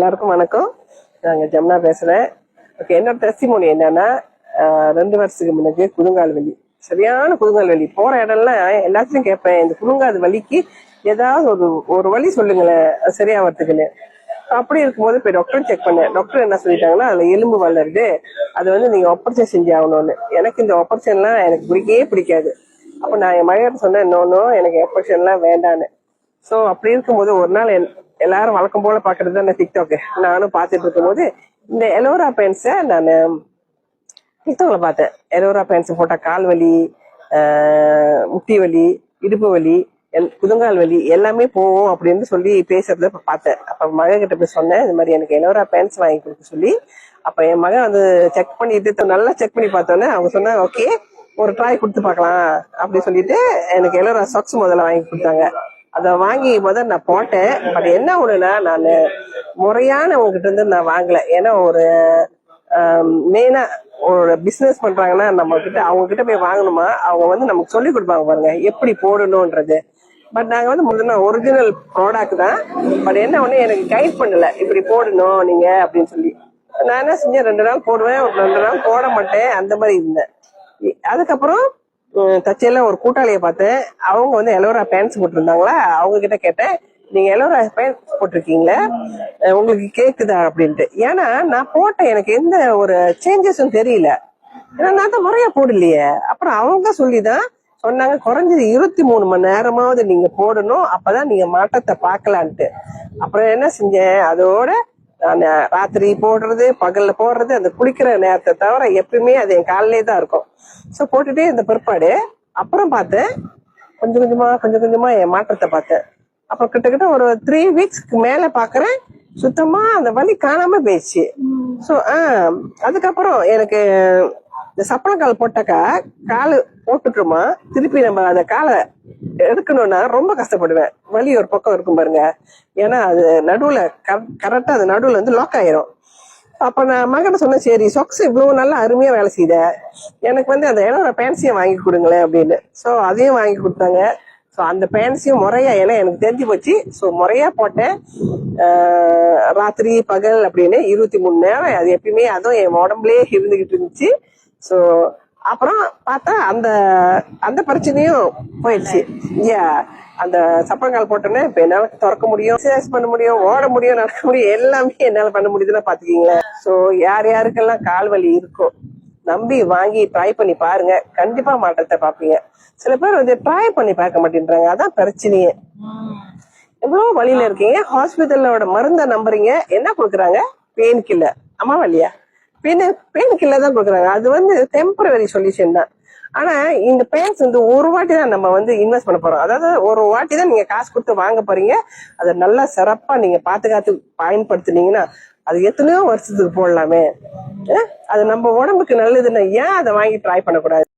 எல்லாருக்கும் வணக்கம். நாங்க ஜமுனா பேசுறேன். ஓகே, என்னோட டெஸ்டிமோனி என்னன்னா 2 வருஷத்துக்கு முன்னாடி குறுங்கால் வலி, சரியான குறுங்கால் வலி. போற இடம்லாம் எல்லாத்தையும் கேட்பேன், இந்த குறுங்கால் வலிக்கு ஏதாவது ஒரு வழி சொல்லுங்களேன் சரியாகிறதுக்குன்னு. அப்படி இருக்கும்போது போய் டாக்டர் செக் பண்ணேன். டாக்டர் என்ன சொல்லிட்டாங்கன்னா, அதுல எலும்பு வளருது, அது வந்து நீங்க ஆபரேஷன் செஞ்சு ஆகணும்னு. எனக்கு இந்த ஆபரேஷன்லாம் எனக்கு பிடிக்கவே பிடிக்காது. அப்ப நான் என் மகன் சொன்னேன், இன்னொன்னு எனக்கு ஆபரேஷன்லாம் வேண்டான்னு. ஸோ அப்படி இருக்கும்போது ஒரு நாள் எல்லாரும் வழக்கம் போல பாக்குறது தான் டிக்டாக். நானும் பார்த்துட்டு இருக்கும்போது இந்த எலோரா பெயின்ஸை நான் டிக்டாக்ல பார்த்தேன். எலோரா பெயின்ஸ் போட்டா கால் வலி, முட்டி வலி, இடுப்பு வலி, குதுங்கால் வலி எல்லாமே போகும் அப்படின்னு சொல்லி பேசுறத பார்த்தேன். அப்ப மகன் கிட்ட போய் சொன்னேன், இந்த மாதிரி எனக்கு எலோரா பெயின்ஸ் வாங்கி கொடுக்க சொல்லி. அப்ப என் மகன் வந்து செக் பண்ணிட்டு நல்லா செக் பண்ணி பார்த்தோன்னே அவங்க சொன்னாங்க, ஓகே ஒரு ட்ராய் கொடுத்து பார்க்கலாம் அப்படின்னு சொல்லிட்டு எனக்கு எலோரா சாக்ஸ் முதல்ல வாங்கி கொடுத்தாங்க. அதை வாங்கி முதல் நான் போட்டேன். பட் என்ன ஒண்ணுன்னா, நான் முறையான உங்ககிட்ட இருந்து நான் வாங்கல. ஏன்னா ஒரு மெயினா ஒரு பிசினஸ் பண்றாங்கன்னா நம்ம கிட்ட அவங்க கிட்ட போய் வாங்கணுமா, அவங்க வந்து நமக்கு சொல்லி கொடுப்பாங்க பாருங்க எப்படி போடணும்ன்றது. பட் நாங்க வந்து முதல்ல ஒரிஜினல் ப்ராடக்ட் தான். பட் என்ன ஒண்ணு எனக்கு கைட் பண்ணல, இப்படி போடணும் நீங்க அப்படின்னு சொல்லி. நான் என்ன செஞ்சேன், 2 நாள் போடுவேன், ஒரு 2 நாள் போட மாட்டேன், அந்த மாதிரி இருந்தேன். அதுக்கப்புறம் தச்சையில ஒரு கூட்டாளிய பார்த்தேன். அவங்க வந்து எலோரா பேண்ட்ஸ் போட்டிருந்தாங்களா, அவங்க கிட்ட கேட்டேன், நீங்க எலோரா பேண்ட்ஸ் போட்டிருக்கீங்களா, உங்களுக்கு கேக்குதா அப்படின்ட்டு. ஏன்னா நான் போட்டேன், எனக்கு எந்த ஒரு சேஞ்சஸும் தெரியல. ஏன்னா நான் தான் முறையா போடலையே. அப்புறம் அவங்க சொல்லிதான் சொன்னாங்க, குறைஞ்சது 23 மணி நேரமாவது நீங்க போடணும், அப்பதான் நீங்க மாற்றத்தை பார்க்கலான்ட்டு. அப்புறம் என்ன செஞ்சேன், அதோட நான் ராத்திரி போடுறது, பகல்ல போடுறது, அந்த குளிக்கிற நேரத்தை தவிர எப்பயுமே அது என் காலிலே தான் இருக்கும். ஸோ போட்டுட்டே இந்த பிற்பாடு அப்புறம் பார்த்தேன், கொஞ்சம் கொஞ்சமா என் மாற்றத்தை பார்த்தேன். அப்புறம் கிட்டத்தட்ட ஒரு 3 வீக்ஸ்க்கு மேல பாக்குறேன், சுத்தமா அந்த வலி காணாம போயிடுச்சு. ஸோ அதுக்கப்புறம் எனக்கு இந்த சப்பளக்கால் போட்டாக்கா காலு போட்டுட்டோமா, திருப்பி நம்ம அந்த காலை எடுக்கணும்னா ரொம்ப கஷ்டப்படுவேன். வலி ஒரு பக்கம் இருக்கும் பாருங்க. ஏன்னா அது நடுவுல கரெக்டா அது நடுவுல வந்து லாக் ஆயிரும். அப்ப நான் மகனை சொன்னேன், சரி சொக்ஸ் இவ்வளவு நல்லா அருமையா வேலை செய்த, எனக்கு வந்து அந்த எலோரா பேன்ஸையும் வாங்கி கொடுங்களேன் அப்படின்னு. ஸோ அதையும் வாங்கி கொடுத்தாங்க. ஸோ அந்த பேன்ஸையும் முறையா, ஏன்னா எனக்கு தெரிஞ்சு போச்சு. ஸோ முறையா போட்டேன், ராத்திரி பகல் அப்படின்னு 23 நேரம் அது எப்பயுமே அதுவும் என் உடம்புலயே இருந்துகிட்டு இருந்துச்சு. ஸோ அப்புறம் பார்த்தா அந்த அந்த பிரச்சனையும் போயிடுச்சு. அந்த சப்பங்கால் போட்டோன்னே இப்ப என்னால திறக்க முடியும், எக்ஸசைஸ் பண்ண முடியும், ஓட முடியும், நடக்க முடியும், எல்லாமே என்னால பண்ண முடியுதுன்னா பாத்துக்கீங்களேன். சோ யார் யாருக்கெல்லாம் கால் வலி இருக்கோ நம்பி வாங்கி ட்ரை பண்ணி பாருங்க, கண்டிப்பா மாற்றத்தை பாப்பீங்க. சில பேர் வந்து ட்ரை பண்ணி பார்க்க மாட்டேன்றாங்க, அதான் பிரச்சனையே. எவ்வளவு வழியில இருக்கீங்க, ஹாஸ்பிட்டலோட மருந்த நம்புறீங்க, என்ன கொடுக்குறாங்க, பெயின் கில்லர். அம்மா வழியா பெயின் கில்லர் தான் கொடுக்குறாங்க. அது வந்து டெம்பரரி சொல்யூஷன் தான். ஆனா இந்த பேன்ஸ் வந்து ஒரு வாட்டி தான் நம்ம வந்து இன்வெஸ்ட் பண்ண போறோம். அதாவது ஒரு வாட்டி தான் நீங்க காசு கொடுத்து வாங்க போறீங்க. அதை நல்லா சிறப்பா நீங்க பாத்துக்காத்து பயன்படுத்தினீங்கன்னா அது எத்தனையோ வருஷத்துக்கு போடலாமே. அது நம்ம உடம்புக்கு நல்லதுன்னா ஏன் அதை வாங்கி ட்ரை பண்ணக்கூடாது?